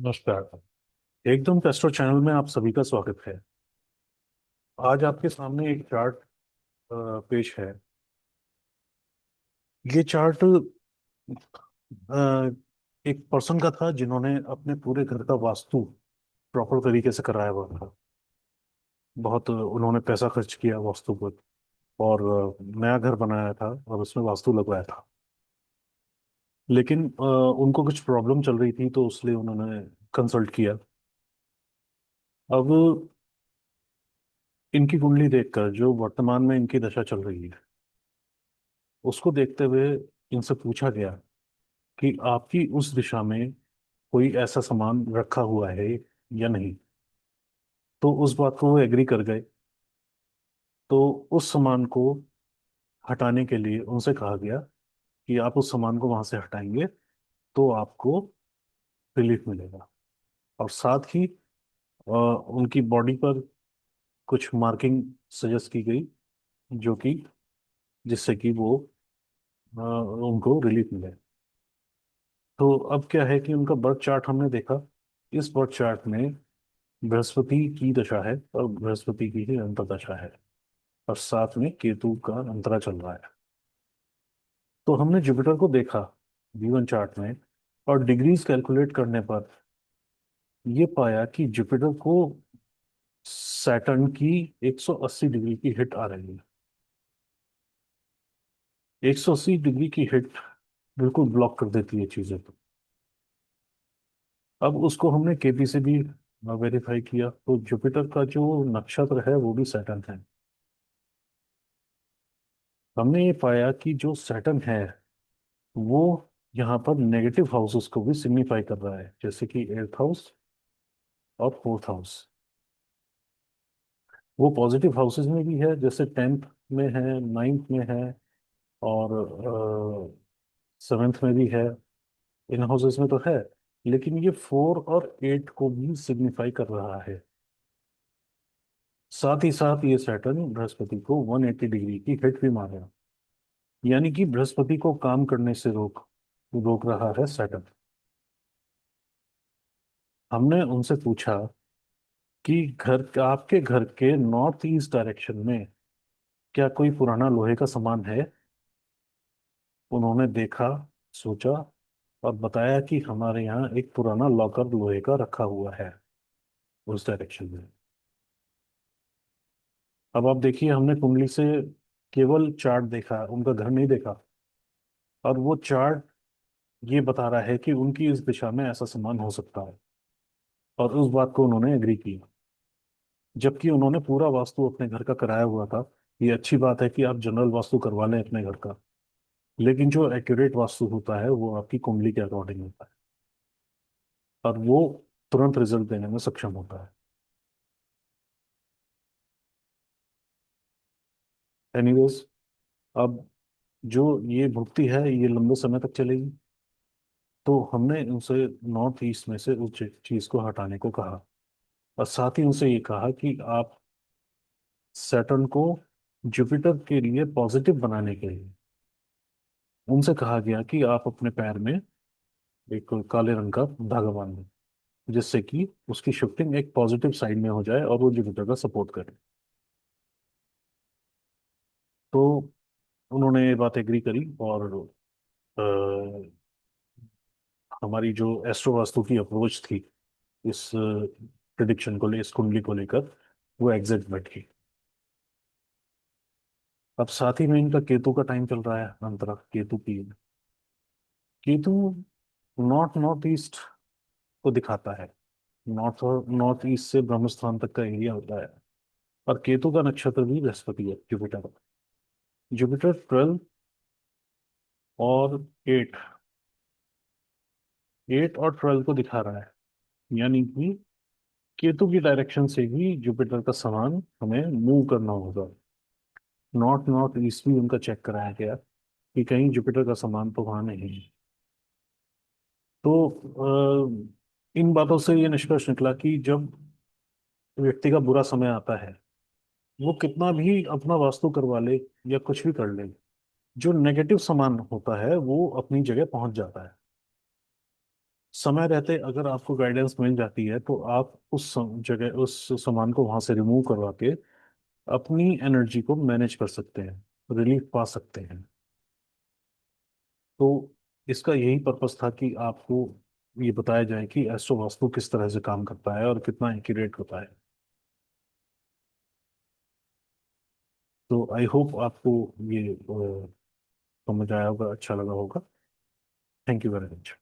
नमस्कार। एकदम pesto channel में आप सभी का स्वागत है। आज आपके सामने एक चार्ट पेश है। ये चार्ट एक पर्सन का था जिन्होंने अपने पूरे घर का वास्तु प्रॉपर तरीके से कराया हुआ था। बहुत उन्होंने पैसा खर्च किया वास्तु पर और नया घर बनाया था और उसमें वास्तु लगवाया था। लेकिन उनको कुछ प्रॉब्लम चल रही थी तो इसलिए उन्होंने कंसल्ट किया। अब इनकी कुंडली देखकर जो वर्तमान में इनकी दशा चल रही है उसको देखते हुए इनसे पूछा गया कि आपकी उस दिशा में कोई ऐसा सामान रखा हुआ है या नहीं। तो उस बात को वो एग्री कर गए। तो उस सामान को हटाने के लिए उनसे कहा गया कि आप उस सामान को वहां से हटाएंगे तो आपको रिलीफ मिलेगा। और साथ ही उनकी बॉडी पर कुछ मार्किंग सजेस्ट की गई जो कि जिससे कि वो उनको रिलीफ मिले। तो अब क्या है कि उनका बर्थ चार्ट हमने देखा। इस बर्थ चार्ट में बृहस्पति की दशा है और बृहस्पति की ही अंतर्दशा है और साथ में केतु का अंतरा चल रहा है। तो हमने जुपिटर को देखा जीवन चार्ट में और डिग्रीज कैलकुलेट करने पर ये पाया कि जुपिटर को सैटर्न की 180 डिग्री की हिट आ रही है। 180 डिग्री की हिट बिल्कुल ब्लॉक कर देती है चीजें। तो अब उसको हमने केपी से भी वेरीफाई किया तो जुपिटर का जो नक्षत्र है वो भी सैटर्न है। हमने ये पाया कि जो सैटर्न है वो यहाँ पर नेगेटिव हाउसेस को भी सिग्निफाई कर रहा है जैसे कि एट्थ हाउस और फोर्थ हाउस। वो पॉजिटिव हाउसेस में भी है जैसे टेंथ में है, नाइन्थ में है और सेवेंथ में भी है। इन हाउसेस में तो है लेकिन ये फोर और एट को भी सिग्निफाई कर रहा है। साथ ही साथ ये सैटर्न बृहस्पति को 180 डिग्री की हिट भी मार रहा है। यानी कि बृहस्पति को काम करने से रोक रोक रहा है सैटर्न। हमने उनसे पूछा कि आपके घर के नॉर्थ ईस्ट डायरेक्शन में क्या कोई पुराना लोहे का सामान है। उन्होंने देखा, सोचा और बताया कि हमारे यहाँ एक पुराना लॉकर लोहे का रखा हुआ है उस डायरेक्शन में। अब आप देखिए हमने कुंडली से केवल चार्ट देखा, उनका घर नहीं देखा। और वो चार्ट ये बता रहा है कि उनकी इस दिशा में ऐसा सामान हो सकता है और उस बात को उन्होंने एग्री किया। जबकि उन्होंने पूरा वास्तु अपने घर का कराया हुआ था। ये अच्छी बात है कि आप जनरल वास्तु करवा लें अपने घर का, लेकिन जो एक्यूरेट वास्तु होता है वो आपकी कुंडली के अकॉर्डिंग होता है और वो तुरंत रिजल्ट देने में सक्षम होता है। एनीवेज, अब जो ये भुगती है ये लंबे समय तक चलेगी। तो हमने उनसे नॉर्थ ईस्ट में से उस चीज को हटाने को कहा और साथ ही उनसे ये कहा कि आप सैटर्न को जुपिटर के लिए पॉजिटिव बनाने के लिए उनसे कहा गया कि आप अपने पैर में एक काले रंग का धागा बांध दें जिससे कि उसकी शिफ्टिंग एक पॉजिटिव साइड में हो जाए और वो जुपिटर का सपोर्ट करे। तो उन्होंने ये बात एग्री करी और अ, हमारी जो एस्ट्रो वास्तु की अप्रोच थी इस प्रिडिक्शन को ले इस कुंडली को लेकर वो एग्जैक्ट बैठ गई। अब साथ ही में इनका केतु का टाइम चल रहा है अंतरा केतु की। केतु नॉर्थ नॉर्थ ईस्ट को दिखाता है। नॉर्थ और नॉर्थ ईस्ट से ब्रह्मस्थान तक का एरिया होता है। और केतु का नक्षत्र भी बृहस्पति है, जुपिटर। जुपिटर 12 और 8, 8 और 12 को दिखा रहा है। यानी कि केतु की डायरेक्शन से ही जुपिटर का सामान हमें मूव करना होगा। नॉर्थ नॉर्थ ईस्ट भी उनका चेक कराया गया कि कहीं जुपिटर का सामान तो वहां नहीं है। तो इन बातों से ये निष्कर्ष निकला कि जब व्यक्ति का बुरा समय आता है वो कितना भी अपना वास्तु करवा ले या कुछ भी कर ले, जो नेगेटिव सामान होता है वो अपनी जगह पहुंच जाता है। समय रहते अगर आपको गाइडेंस मिल जाती है तो आप जगह उस सामान को वहां से रिमूव करवा के अपनी एनर्जी को मैनेज कर सकते हैं, रिलीफ पा सकते हैं। तो इसका यही पर्पस था कि आपको ये बताया जाए कि एस्ट्रो वास्तु किस तरह से काम करता है और कितना एक्यूरेट होता है। तो आई होप आपको ये समझ आया होगा, अच्छा लगा होगा। Thank you very much.